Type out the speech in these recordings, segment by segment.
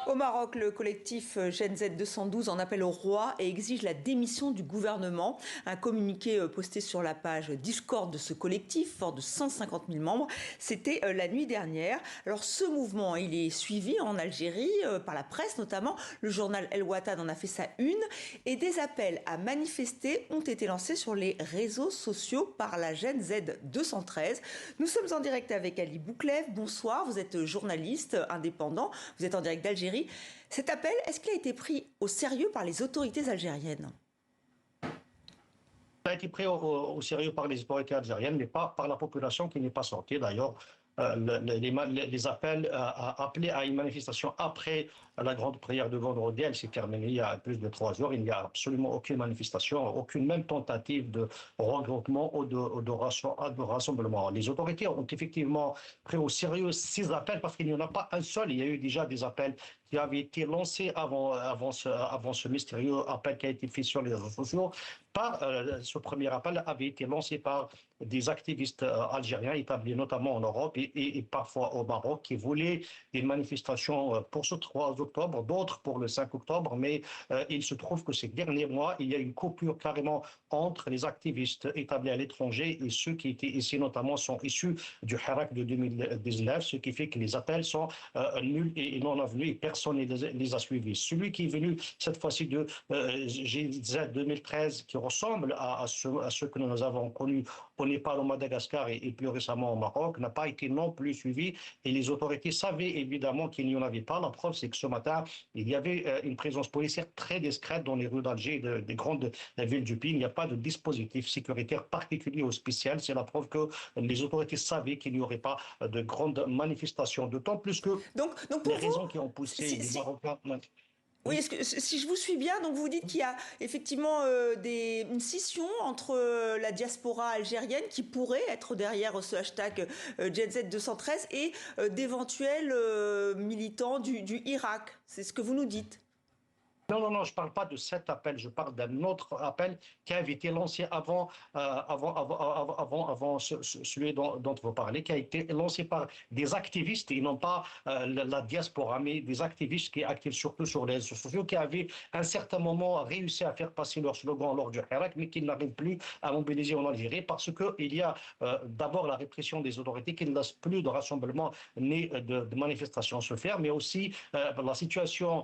Au Maroc, le collectif Gen Z 212 en appelle au roi et exige la démission du gouvernement. Un communiqué posté sur la page Discord de ce collectif, fort de 150 000 membres, c'était la nuit dernière. Alors ce mouvement, il est suivi en Algérie par la presse notamment. Le journal El Watan en a fait sa une et des appels à manifester ont été lancés sur les réseaux sociaux par la Gen Z 213. Nous sommes en direct avec Ali Bouklev. Bonsoir, vous êtes journaliste indépendant, vous êtes en direct d'Algérie. Cet appel, est-ce qu'il a été pris au sérieux par les autorités algériennes ? Ça a été pris au sérieux par les autorités algériennes, mais pas par la population qui n'est pas sortie. D'ailleurs, les appels à appeler à une manifestation après la grande prière de vendredi, elle s'est terminée il y a plus de 3 heures. Il n'y a absolument aucune manifestation, aucune même tentative de regroupement ou de rassemblement. Les autorités ont effectivement pris au sérieux ces appels parce qu'il n'y en a pas un seul. Il y a eu déjà des appels qui avaient été lancés avant ce mystérieux appel qui a été fait sur les réseaux sociaux. Ce premier appel avait été lancé par des activistes algériens établis notamment en Europe et parfois au Maroc qui voulaient des manifestations pour ce 3 octobre, d'autres pour le 5 octobre, mais il se trouve que ces derniers mois, il y a une coupure carrément entre les activistes établis à l'étranger et ceux qui étaient ici notamment sont issus du Hirak de 2019, ce qui fait que les appels sont nuls et non avenus et personne ne les a suivis. Celui qui est venu cette fois-ci de GZ 2013 qui ressemble à ceux que nous avons connus au Népal, au Madagascar et plus récemment au Maroc, n'a pas été non plus suivi et les autorités savaient évidemment qu'il n'y en avait pas. La preuve, c'est que ce matin, il y avait une présence policière très discrète dans les rues d'Alger et des grandes villes du pays. Il n'y a pas de dispositif sécuritaire particulier ou spécial. C'est la preuve que les autorités savaient qu'il n'y aurait pas de grandes manifestations. D'autant plus que Donc les pour raisons vous, qui ont poussé les Marocains... oui, si je vous suis bien, donc vous dites qu'il y a effectivement une scission entre la diaspora algérienne qui pourrait être derrière ce hashtag Gen Z 213 et d'éventuels militants du Irak. C'est ce que vous nous dites. Non, je ne parle pas de cet appel, je parle d'un autre appel qui avait été lancé avant celui dont vous parlez, qui a été lancé par des activistes, et non pas la diaspora, mais des activistes qui activent surtout sur les réseaux sociaux, qui avaient à un certain moment réussi à faire passer leur slogan lors du Hirak, mais qui n'arrivent plus à mobiliser en Algérie parce qu'il y a d'abord la répression des autorités qui ne laissent plus de rassemblements ni de manifestations se faire, mais aussi la situation,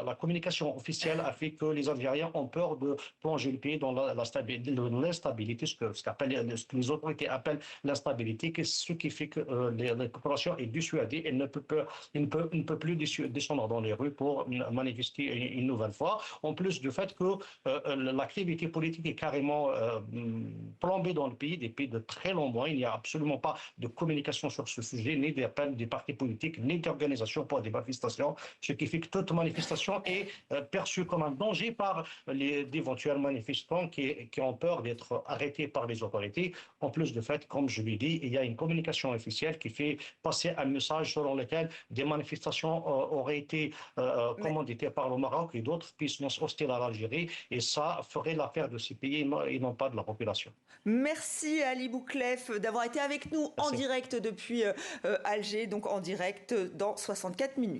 la communication officielle a fait que les Algériens ont peur de plonger le pays dans l'instabilité, ce que les autorités appellent l'instabilité, ce qui fait que la population est dissuadée et ne peut plus descendre dans les rues pour manifester une nouvelle fois. En plus du fait que l'activité politique est carrément plombée dans le pays depuis de très longs mois. Il n'y a absolument pas de communication sur ce sujet, ni d'appel des partis politiques, ni d'organisation pour des manifestations, ce qui fait que toute manifestation est perçu comme un danger par d'éventuels manifestants qui ont peur d'être arrêtés par les autorités. En plus de fait, comme je l'ai dit, il y a une communication officielle qui fait passer un message selon lequel des manifestations auraient été commanditées par le Maroc et d'autres puissances hostiles à l'Algérie, et ça ferait l'affaire de ces pays et non pas de la population. Merci Ali Bouklev d'avoir été avec nous en Merci. direct depuis Alger, donc en direct dans 64 minutes.